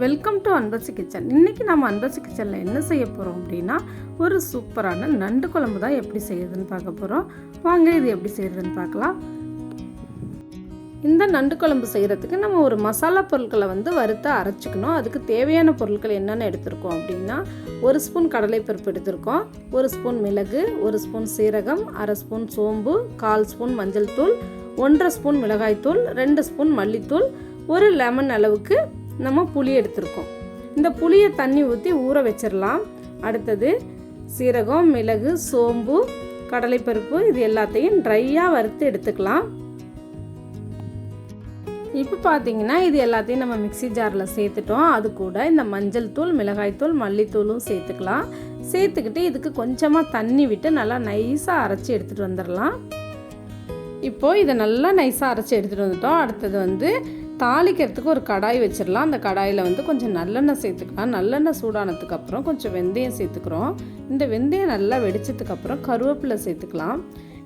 Welcome to Anbarasi kitchen. இன்றைக்கி நம்ம அன்பரசி கிச்சனில் என்ன செய்ய போகிறோம் அப்படின்னா, ஒரு சூப்பரான நண்டு குழம்பு தான் எப்படி செய்யுதுன்னு பார்க்க போகிறோம். வாங்க இது எப்படி செய்கிறதுன்னு பார்க்கலாம். இந்த நண்டு குழம்பு செய்கிறதுக்கு நம்ம ஒரு மசாலா பொருட்களை வறுத்து அரைச்சிக்கணும். அதுக்கு தேவையான பொருட்கள் என்னென்ன எடுத்திருக்கோம் அப்படின்னா, 1 ஸ்பூன் கடலைப்பருப்பு எடுத்திருக்கோம், 1 ஸ்பூன் மிளகு, 1 ஸ்பூன் சீரகம், 1/2 ஸ்பூன் சோம்பு, 1/4 ஸ்பூன் மஞ்சள் தூள், 1/2 ஸ்பூன் மிளகாய்த்தூள், 2 ஸ்பூன் மல்லித்தூள், 1 லெமன் அளவுக்கு நம்ம புளி எடுத்திருக்கோம். இந்த புளியை தண்ணி ஊற்றி ஊற வச்சிடலாம். அடுத்தது சீரகம், மிளகு, சோம்பு, கடலைப்பருப்பு இது எல்லாத்தையும் ட்ரையாக வறுத்து எடுத்துக்கலாம். இப்போ பார்த்தீங்கன்னா இது எல்லாத்தையும் நம்ம மிக்ஸி ஜாரில் சேர்த்துட்டோம். அது கூட இந்த மஞ்சள் தூள், மிளகாய்த்தூள், மல்லித்தூளும் சேர்த்துக்கலாம். சேர்த்துக்கிட்டு இதுக்கு கொஞ்சமாக தண்ணி விட்டு நல்லா நைஸாக அரைச்சி எடுத்துகிட்டு வந்துடலாம். இப்போது இதை நல்லா நைஸாக அரைச்சி எடுத்துகிட்டு வந்துட்டோம். அடுத்தது தாளிக்கிறதுக்கு ஒரு கடாய் வச்சிடலாம். அந்த கடாயில் கொஞ்சம் நல்லெண்ணெய் சேர்த்துக்கலாம். நல்லெண்ணெய் சூடானதுக்கப்புறம் கொஞ்சம் வெந்தயம் சேர்த்துக்கிறோம். இந்த வெந்தயம் நல்லா வெடிச்சதுக்கப்புறம் கருவேப்பிலை சேர்த்துக்கலாம்.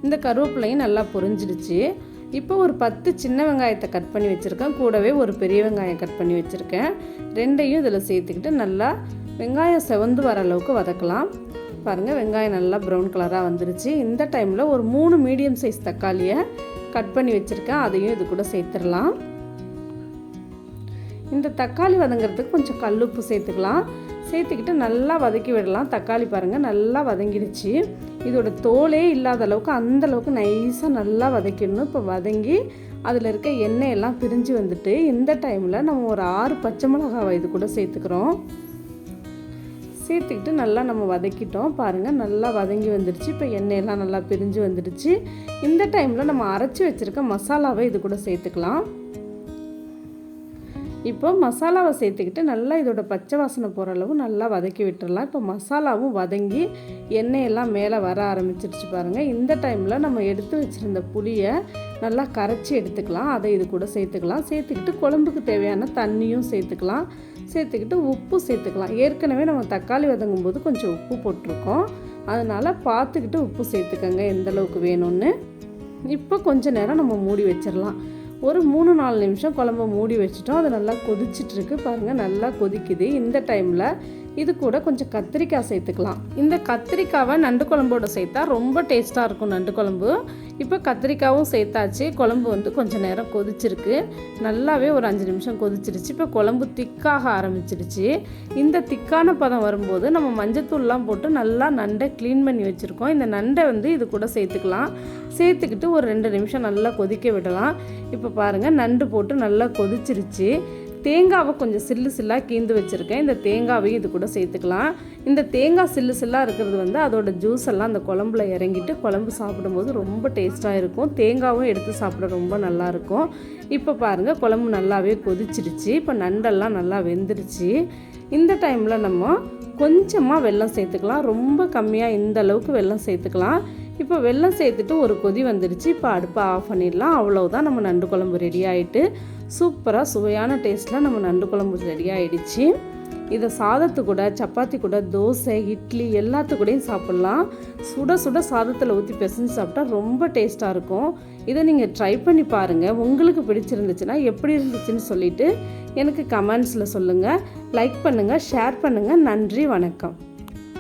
இந்த கருவேப்பிலையும் நல்லா பொரிஞ்சிடுச்சு. இப்போ ஒரு 10 சின்ன வெங்காயத்தை கட் பண்ணி வச்சுருக்கேன். கூடவே ஒரு பெரிய வெங்காயம் கட் பண்ணி வச்சுருக்கேன். ரெண்டையும் இதில் சேர்த்துக்கிட்டு நல்லா வெங்காயம் செவந்து வர அளவுக்கு வதக்கலாம். பாருங்கள், வெங்காயம் நல்லா ப்ரௌன் கலராக வந்துருச்சு. இந்த டைமில் ஒரு 3 மீடியம் சைஸ் தக்காளியை கட் பண்ணி வச்சுருக்கேன். அதையும் இது கூட சேர்த்துடலாம். இந்த தக்காளி வதங்கிறதுக்கு கொஞ்சம் கல்லுப்பு சேர்த்துக்கலாம். சேர்த்துக்கிட்டு நல்லா வதக்கி விடலாம். தக்காளி பாருங்கள் நல்லா வதங்கிடுச்சு. இதோட தோலே இல்லாத அளவுக்கு அந்தளவுக்கு நைஸாக நல்லா வதக்கிடணும். இப்போ வதங்கி அதில் இருக்க எண்ணெயெல்லாம் பிரிஞ்சு வந்துட்டு இந்த டைமில் நம்ம ஒரு 6 பச்சை மிளகாவை இது கூட சேர்த்துக்கிறோம். சேர்த்துக்கிட்டு நல்லா நம்ம வதக்கிட்டோம். பாருங்கள் நல்லா வதங்கி வந்துடுச்சு. இப்போ எண்ணெயெல்லாம் நல்லா பிரிஞ்சு வந்துடுச்சு. இந்த டைமில் நம்ம அரைச்சி வச்சுருக்க மசாலாவை இது கூட சேர்த்துக்கலாம். இப்போ மசாலாவை சேர்த்துக்கிட்டு நல்லா இதோட பச்சை வாசனை போகிற அளவு நல்லா வதக்கி விட்டுடலாம். இப்போ மசாலாவும் வதங்கி எண்ணெயெல்லாம் மேலே வர ஆரம்பிச்சிருச்சு பாருங்கள். இந்த டைமில் நம்ம எடுத்து வச்சுருந்த புளியை நல்லா கரைச்சி எடுத்துக்கலாம். அதை இது கூட சேர்த்துக்கலாம். சேர்த்துக்கிட்டு குழம்புக்கு தேவையான தண்ணியும் சேர்த்துக்கலாம். சேர்த்துக்கிட்டு உப்பு சேர்த்துக்கலாம். ஏற்கனவே நம்ம தக்காளி வதங்கும் போது கொஞ்சம் உப்பு போட்டிருக்கோம். அதனால் பார்த்துக்கிட்டு உப்பு சேர்த்துக்கங்க எந்தளவுக்கு வேணும்னு. இப்போ கொஞ்சம் நேரம் நம்ம மூடி வச்சிடலாம். ஒரு 3-4 நிமிஷம் குழம்பு மூடி வச்சுட்டோம். அது நல்லா கொதிச்சிட்ருக்கு பாருங்கள், நல்லா கொதிக்குது. இந்த டைமில் இது கூட கொஞ்சம் கத்திரிக்காய் சேர்த்துக்கலாம். இந்த கத்திரிக்காவை நண்டு குழம்போடு சேர்த்தா ரொம்ப டேஸ்ட்டாக இருக்கும் நண்டு குழம்பு. இப்போ கத்திரிக்காவும் சேர்த்தாச்சு. குழம்பு கொஞ்சம் நேரம் கொதிச்சிருக்கு. நல்லாவே ஒரு 5 நிமிஷம் கொதிச்சிருச்சு. இப்போ குழம்பு திக்காக ஆரம்பிச்சிருச்சு. இந்த திக்கான பதம் வரும்போது நம்ம மஞ்சத்தூள்லாம் போட்டு நல்லா நண்டை க்ளீன் பண்ணி வச்சுருக்கோம். இந்த நண்டை இது கூட சேர்த்துக்கலாம். சேர்த்துக்கிட்டு ஒரு 2 நிமிஷம் நல்லா கொதிக்க விடலாம். இப்போ பாருங்கள் நண்டு போட்டு நல்லா கொதிச்சிருச்சு. தேங்காவை கொஞ்சம் சில்லு சில்லாக கீந்து வச்சுருக்கேன். இந்த தேங்காவையும் இது கூட சேர்த்துக்கலாம். இந்த தேங்காய் சில்லு சில்லாக இருக்கிறது அதோட ஜூஸ் எல்லாம் அந்த குழம்புல இறங்கிட்டு குழம்பு சாப்பிடும்போது ரொம்ப டேஸ்ட்டாக இருக்கும். தேங்காவும் எடுத்து சாப்பிட ரொம்ப நல்லாயிருக்கும். இப்போ பாருங்கள் குழம்பு நல்லாவே கொதிச்சிருச்சு. இப்போ நண்டெல்லாம் நல்லா வெந்துருச்சு. இந்த டைமில் நம்ம கொஞ்சமாக வெல்லம் சேர்த்துக்கலாம். ரொம்ப கம்மியாக இந்த அளவுக்கு வெல்லம் சேர்த்துக்கலாம். இப்போ வெல்லம் சேர்த்துட்டு ஒரு கொதி வந்துடுச்சு. இப்போ அடுப்பை ஆஃப் பண்ணிடலாம். அவ்வளோதான், நம்ம நண்டு குழம்பு ரெடி ஆகிட்டு சூப்பராக சுவையான டேஸ்ட்டில் நம்ம நண்டு குழம்பு ரெடி ஆகிடுச்சு. இதை சாதத்து கூட, சப்பாத்தி கூட, தோசை, இட்லி எல்லாத்துக்கூடையும் சாப்பிட்லாம். சுட சுட சாதத்தில் ஊற்றி பிசைஞ்சு சாப்பிட்டா ரொம்ப டேஸ்ட்டாக இருக்கும். இதை நீங்கள் ட்ரை பண்ணி பாருங்கள். உங்களுக்கு பிடிச்சிருந்துச்சுன்னா எப்படி இருந்துச்சுன்னு சொல்லிவிட்டு எனக்கு கமெண்ட்ஸில் சொல்லுங்கள். லைக் பண்ணுங்கள், ஷேர் பண்ணுங்கள். நன்றி, வணக்கம்.